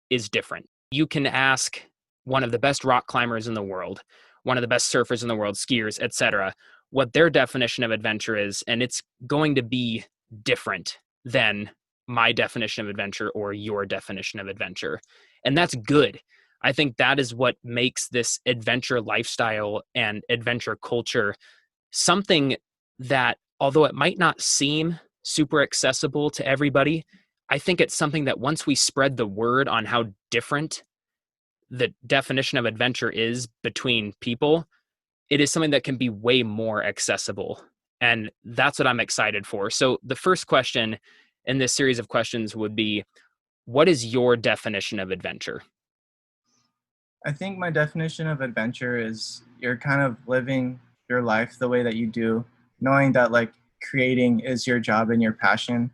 is different. You can ask one of the best rock climbers in the world, one of the best surfers in the world, skiers, etc., what their definition of adventure is, and it's going to be different than my definition of adventure or your definition of adventure. And that's good. I think that is what makes this adventure lifestyle and adventure culture something that, although it might not seem super accessible to everybody, I think it's something that once we spread the word on how different the definition of adventure is between people, it is something that can be way more accessible. And that's what I'm excited for. So the first question in this series of questions would be, what is your definition of adventure? I think my definition of adventure is you're kind of living your life the way that you do, knowing that like creating is your job and your passion,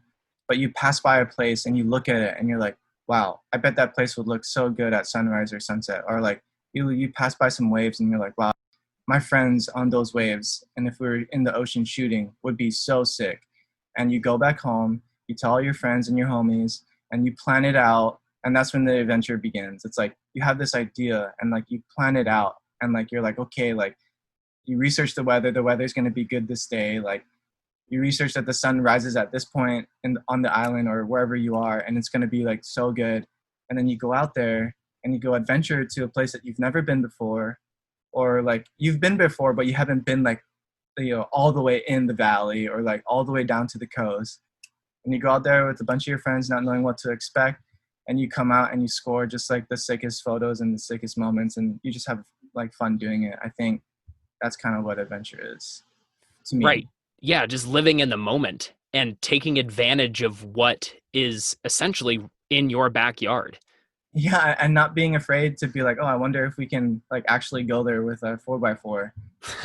but you pass by a place and you look at it and you're like, wow, I bet that place would look so good at sunrise or sunset. Or like you pass by some waves and you're like, wow, my friends on those waves and if we were in the ocean shooting would be so sick. And you go back home, you tell all your friends and your homies and you plan it out, and that's when the adventure begins. It's like you have this idea and like you plan it out and like you're like, okay, like you research the weather's going to be good this day, like you research that the sun rises at this point on the island or wherever you are and it's going to be like so good. And then you go out there and you go adventure to a place that you've never been before, or like you've been before but you haven't been like, you know, all the way in the valley or like all the way down to the coast. And you go out there with a bunch of your friends not knowing what to expect, and you come out and you score just like the sickest photos and the sickest moments, and you just have like fun doing it. I think that's kind of what adventure is to me. Right. Yeah, just living in the moment and taking advantage of what is essentially in your backyard. Yeah, and not being afraid to be like, oh, I wonder if we can like actually go there with a 4x4,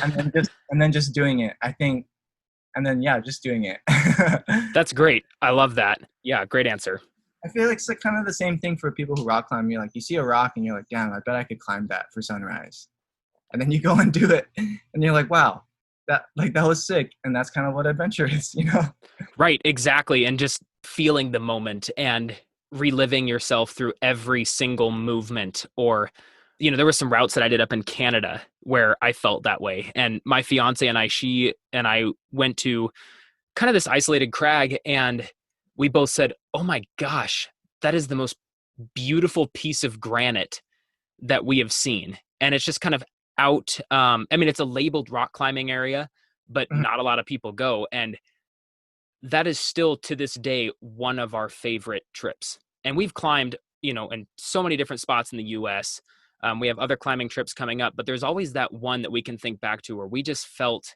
and then just doing it. I think, and then yeah, just doing it. That's great. I love that. Yeah, great answer. I feel like it's like kind of the same thing for people who rock climb. You're like, you see a rock and you're like, damn, I bet I could climb that for sunrise. And then you go and do it, and you're like, wow, that was sick. And that's kind of what adventure is, you know? Right, exactly. And just feeling the moment and reliving yourself through every single movement. Or, you know, there were some routes that I did up in Canada where I felt that way. And my fiance and she and I went to kind of this isolated crag, and we both said, oh my gosh, that is the most beautiful piece of granite that we have seen. And it's just kind of out. I mean, it's a labeled rock climbing area, but Mhm. not a lot of people go. And that is still to this day one of our favorite trips. And we've climbed, in so many different spots in the US. We have other climbing trips coming up, but there's always that one that we can think back to where we just felt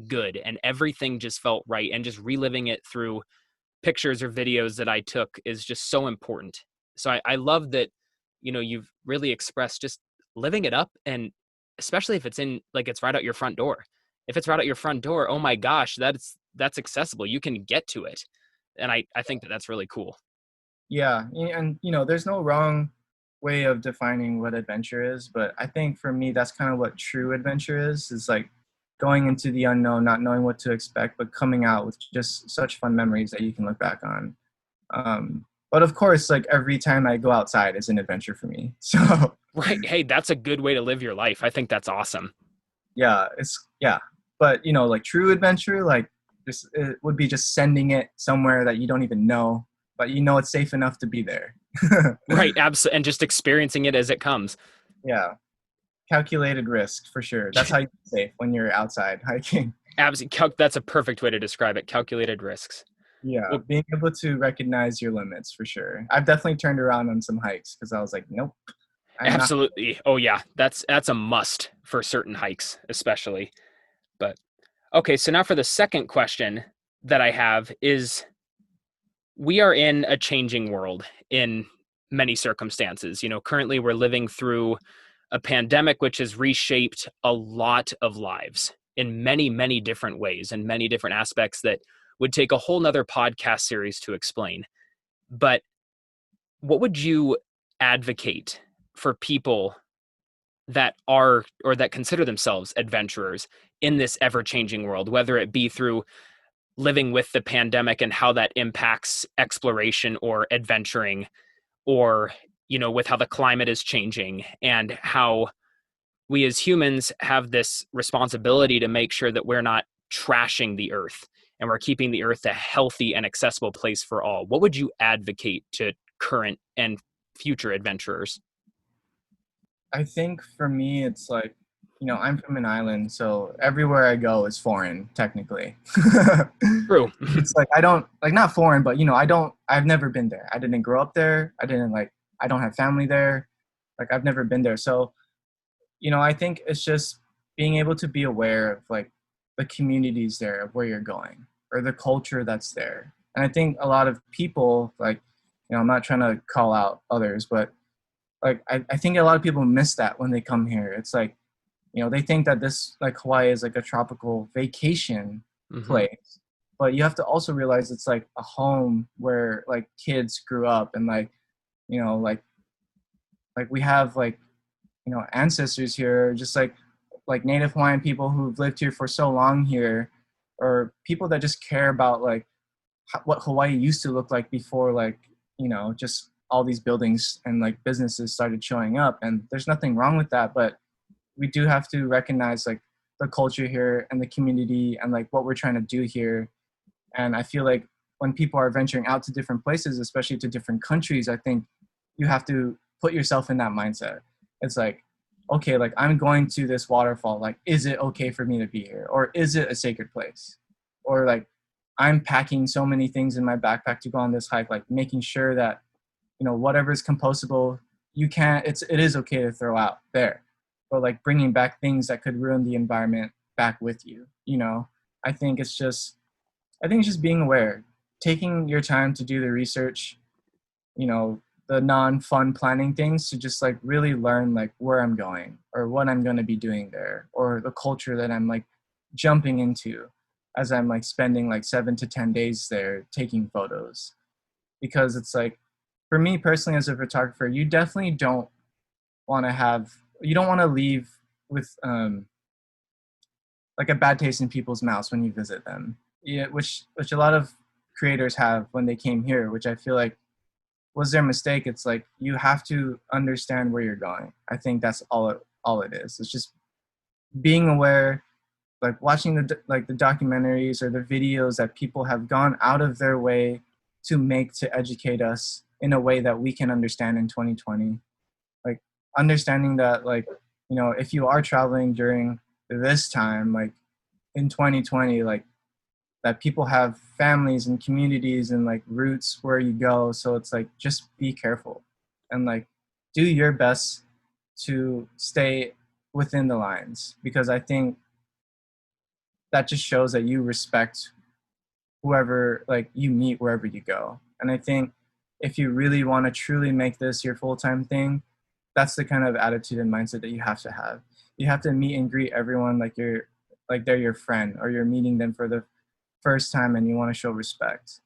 good and everything just felt right. And just reliving it through pictures or videos that I took is just so important. So I love that, you've really expressed just living it up. And especially if it's in, like, it's right out your front door. If it's right out your front door, oh my gosh, that's accessible. You can get to it. And I think that that's really cool. Yeah, and there's no wrong way of defining what adventure is, but I think for me that's kind of what true adventure is like going into the unknown, not knowing what to expect, but coming out with just such fun memories that you can look back on. But of course, like every time I go outside is an adventure for me. So Right. Hey, that's a good way to live your life. I think that's awesome. yeah. But like true adventure, like just it would be just sending it somewhere that you don't even know, but it's safe enough to be there. Right. Absolutely. And just experiencing it as it comes. Yeah, calculated risk for sure. That's how you stay safe when you're outside hiking. Absolutely. That's a perfect way to describe it. Calculated risks. Yeah, Well, being able to recognize your limits for sure. I've definitely turned around on some hikes because I was like, nope, I'm not. absolutely. Oh yeah. That's a must for certain hikes, especially. But okay, so now for the second question that I have is, we are in a changing world in many circumstances. Currently we're living through a pandemic which has reshaped a lot of lives in many, many different ways and many different aspects that would take a whole nother podcast series to explain. But what would you advocate for people that are or that consider themselves adventurers in this ever changing world, whether it be through living with the pandemic and how that impacts exploration or adventuring, or with how the climate is changing and how we as humans have this responsibility to make sure that we're not trashing the earth and we're keeping the earth a healthy and accessible place for all? What would you advocate to current and future adventurers? I think for me, it's like, I'm from an island, so everywhere I go is foreign, technically. True. It's like, I don't, like, not foreign, but, I've never been there. I didn't grow up there. I don't have family there. Like, I've never been there. So, I think it's just being able to be aware of, like, the communities there of where you're going or the culture that's there. And I think a lot of people, like, I'm not trying to call out others, but like I think a lot of people miss that when they come here. It's like, they think that this like Hawaii is like a tropical vacation Hmm. place, but you have to also realize it's like a home where like kids grew up and like, you know like we have like, ancestors here, just like Native Hawaiian people who've lived here for so long here, or people that just care about like what Hawaii used to look like before, like, just all these buildings and like businesses started showing up. And there's nothing wrong with that, but we do have to recognize like the culture here and the community and like what we're trying to do here. And I feel like when people are venturing out to different places, especially to different countries, I think you have to put yourself in that mindset. It's like, okay, like I'm going to this waterfall. Like, is it okay for me to be here? Or is it a sacred place? Or like, I'm packing so many things in my backpack to go on this hike, like making sure that, whatever is compostable, it is okay to throw out there. But like bringing back things that could ruin the environment back with you, I think it's just being aware, taking your time to do the research, the non-fun planning things to just like really learn like where I'm going or what I'm going to be doing there or the culture that I'm like jumping into as I'm like spending like 7 to 10 days there taking photos. Because it's like, for me personally as a photographer, you don't want to leave with like a bad taste in people's mouths when you visit them. Yeah, which a lot of creators have when they came here, which I feel like was their mistake. It's like you have to understand where you're going. I think that's all it is. It's just being aware, like watching the documentaries or the videos that people have gone out of their way to make to educate us, in a way that we can understand in 2020. Like understanding that, like, you know, if you are traveling during this time, like in 2020, like that people have families and communities and like roots where you go. So it's like just be careful and like do your best to stay within the lines, because I think that just shows that you respect whoever like you meet wherever you go. And I think if you really want to truly make this your full-time thing, that's the kind of attitude and mindset that you have to have. You have to meet and greet everyone like you're like they're your friend, or you're meeting them for the first time and you want to show respect.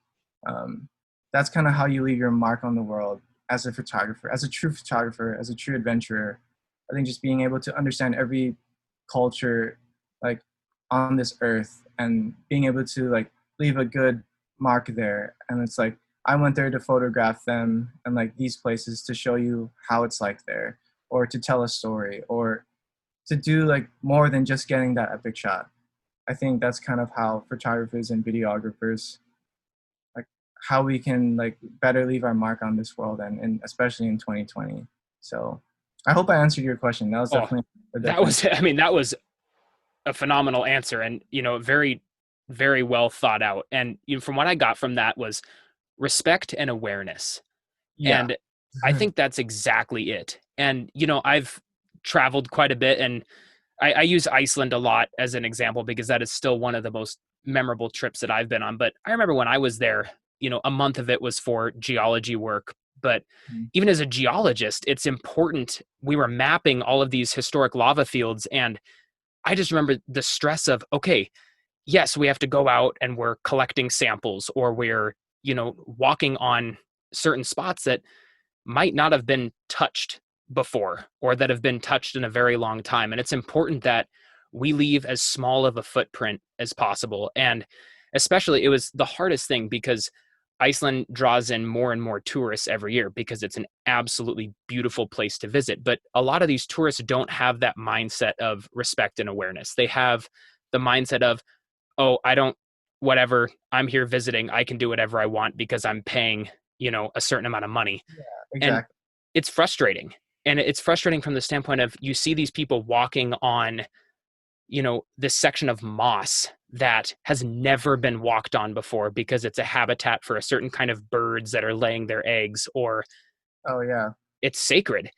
Um, that's kind of how you leave your mark on the world as a photographer, as a true photographer, as a true adventurer. I think just being able to understand every culture like on this earth and being able to like leave a good mark there. And it's like I went there to photograph them and like these places to show you how it's like there, or to tell a story, or to do like more than just getting that epic shot. I think that's kind of how photographers and videographers, like how we can like better leave our mark on this world, and especially in 2020. So I hope I answered your question. That was Oh, definitely a that definite. was, I mean, that was a phenomenal answer, and, you know, very, very well thought out. And, you know, from what I got from that was respect and awareness. Yeah. And I think that's exactly it. And, you know, I've traveled quite a bit, and I use Iceland a lot as an example because that is still one of the most memorable trips that I've been on. But I remember when I was there, you know, a month of it was for geology work. But even as a geologist, it's important. We were mapping all of these historic lava fields. And I just remember the stress of, okay, yes, we have to go out and we're collecting samples, or we're, you know, walking on certain spots that might not have been touched before, or that have been touched in a very long time. And it's important that we leave as small of a footprint as possible. And especially, it was the hardest thing because Iceland draws in more and more tourists every year because it's an absolutely beautiful place to visit. But a lot of these tourists don't have that mindset of respect and awareness. They have the mindset of, oh, I don't, whatever, I'm here visiting, I can do whatever I want because I'm paying, you know, a certain amount of money. Yeah, And exactly. it's frustrating. And it's frustrating from the standpoint of you see these people walking on, you know, this section of moss that has never been walked on before because it's a habitat for a certain kind of birds that are laying their eggs, or Oh yeah. it's sacred.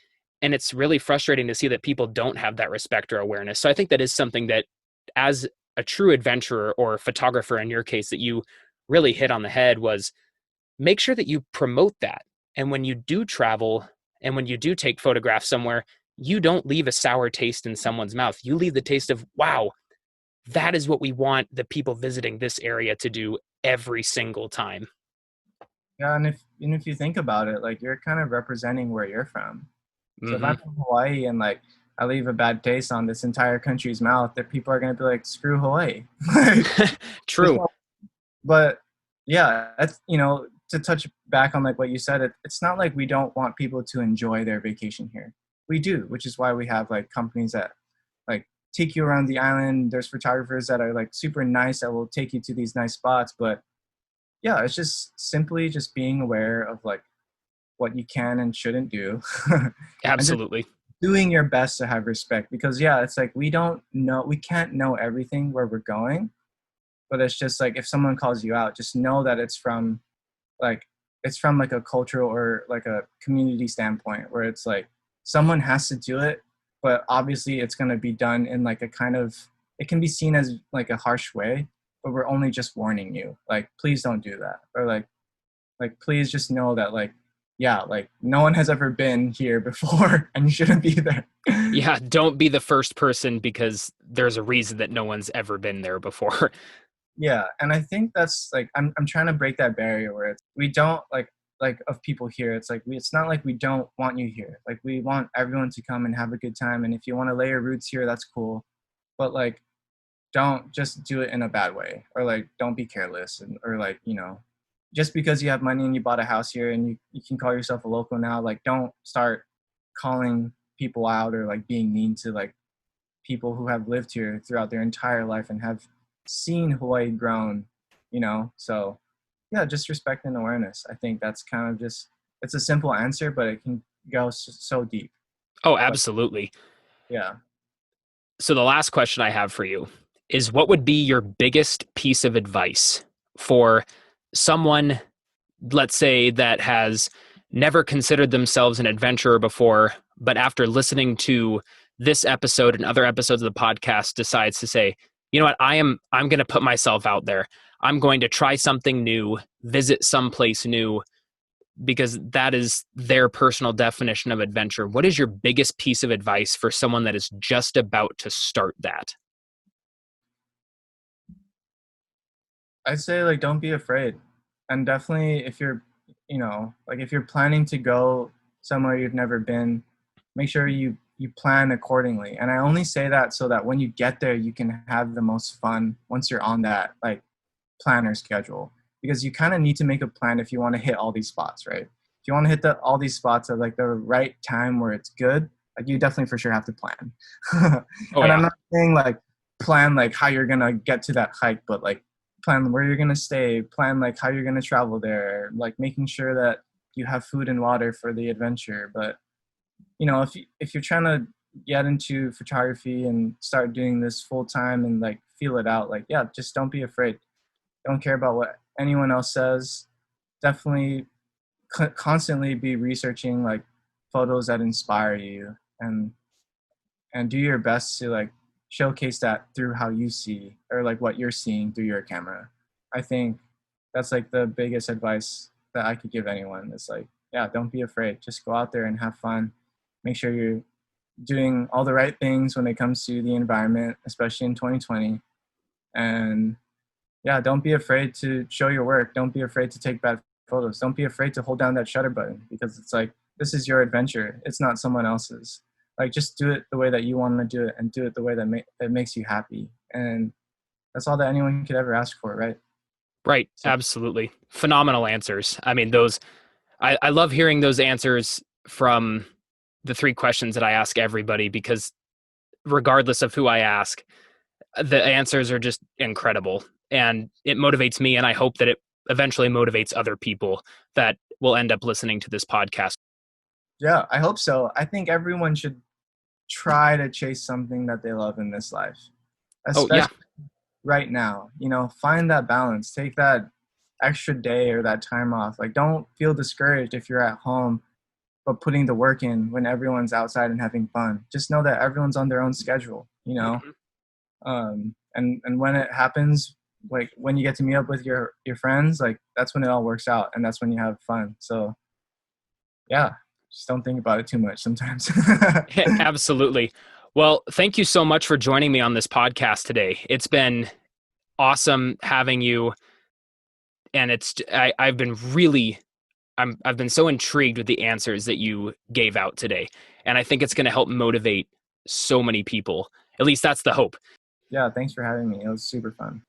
And it's really frustrating to see that people don't have that respect or awareness. So I think that is something that, as a true adventurer or photographer in your case, that you really hit on the head was make sure that you promote that. And when you do travel and when you do take photographs somewhere, you don't leave a sour taste in someone's mouth. You leave the taste of, wow, that is what we want the people visiting this area to do every single time. Yeah, and if you think about it, like you're kind of representing where you're from. So if Hmm. I'm from Hawaii and like I leave a bad taste on this entire country's mouth, that people are gonna be like, screw Hawaii. Like, there's True. no- but yeah, that's, you know, to touch back on like what you said, it's not like we don't want people to enjoy their vacation here. We do, which is why we have like companies that like take you around the island. There's photographers that are like super nice that will take you to these nice spots. But yeah, it's just simply just being aware of like what you can and shouldn't do. And just Absolutely. doing your best to have respect, because yeah, it's like we can't know everything where we're going, but it's just like if someone calls you out, just know that like it's from like a cultural or like a community standpoint, where it's like someone has to do it, but obviously it's going to be done in like a kind of, it can be seen as like a harsh way, but we're only just warning you, like please don't do that, or like please just know that like yeah, like no one has ever been here before and you shouldn't be there. Yeah, don't be the first person because there's a reason that no one's ever been there before. Yeah, and I think that's like I'm trying to break that barrier where it's we don't like of people here. It's like it's not like we don't want you here. Like we want everyone to come and have a good time. And if you want to lay your roots here, that's cool. But like don't just do it in a bad way, or like don't be careless, and or like, you know, just because you have money and you bought a house here and you can call yourself a local now, like don't start calling people out or like being mean to like people who have lived here throughout their entire life and have seen Hawaii grown, you know? So yeah, just respect and awareness. I think that's kind of just, it's a simple answer, but it can go so deep. Oh, But absolutely. yeah, So the last question I have for you is, what would be your biggest piece of advice for someone, let's say, that has never considered themselves an adventurer before, but after listening to this episode and other episodes of the podcast decides to say, you know what, I'm going to put myself out there. I'm going to try something new, visit someplace new, because that is their personal definition of adventure. What is your biggest piece of advice for someone that is just about to start that? I'd say like don't be afraid, and definitely if you're, like if you're planning to go somewhere you've never been, make sure you plan accordingly. And I only say that so that when you get there, you can have the most fun once you're on that like plan or schedule, because you kind of need to make a plan if you want to hit all these spots, right? If you want to hit all these spots at like the right time where it's good, like you definitely for sure have to plan. Oh And yeah. I'm not saying like plan like how you're gonna get to that hike, but like plan where you're gonna stay, plan like how you're gonna travel there, like making sure that you have food and water for the adventure. But if you're trying to get into photography and start doing this full time and like feel it out, like yeah, just don't be afraid. Don't care about what anyone else says. Definitely constantly be researching like photos that inspire you, and do your best to like showcase that through how you see, or like what you're seeing through your camera. I think that's like the biggest advice that I could give anyone is like, yeah, don't be afraid. Just go out there and have fun. Make sure you're doing all the right things when it comes to the environment, especially in 2020. And yeah, don't be afraid to show your work. Don't be afraid to take bad photos. Don't be afraid to hold down that shutter button, because it's like, this is your adventure. It's not someone else's. Like, just do it the way that you want to do it, and do it the way that makes you happy. And that's all that anyone could ever ask for, right? Right. So Absolutely. Phenomenal answers. I mean, I love hearing those answers from the three questions that I ask everybody, because regardless of who I ask, the answers are just incredible. And it motivates me. And I hope that it eventually motivates other people that will end up listening to this podcast. yeah, I hope so. I think everyone should try to chase something that they love in this life, Oh, yeah. especially right now. Find that balance. Take that extra day or that time off. Like, don't feel discouraged if you're at home but putting the work in when everyone's outside and having fun. Just know that everyone's on their own schedule. Mhm. And when it happens, like when you get to meet up with your friends, like that's when it all works out, and that's when you have fun. So yeah, just don't think about it too much sometimes. Absolutely. Well, thank you so much for joining me on this podcast today. It's been awesome having you. And I've been really I've been so intrigued with the answers that you gave out today. And I think it's going to help motivate so many people. At least that's the hope. Yeah, thanks for having me. It was super fun.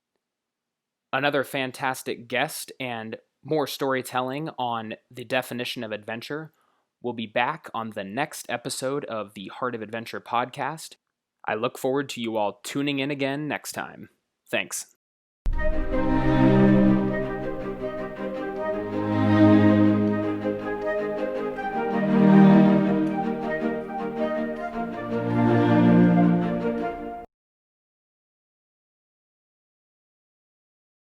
Another fantastic guest and more storytelling on the definition of adventure. We'll be back on the next episode of the Heart of Adventure podcast. I look forward to you all tuning in again next time. Thanks.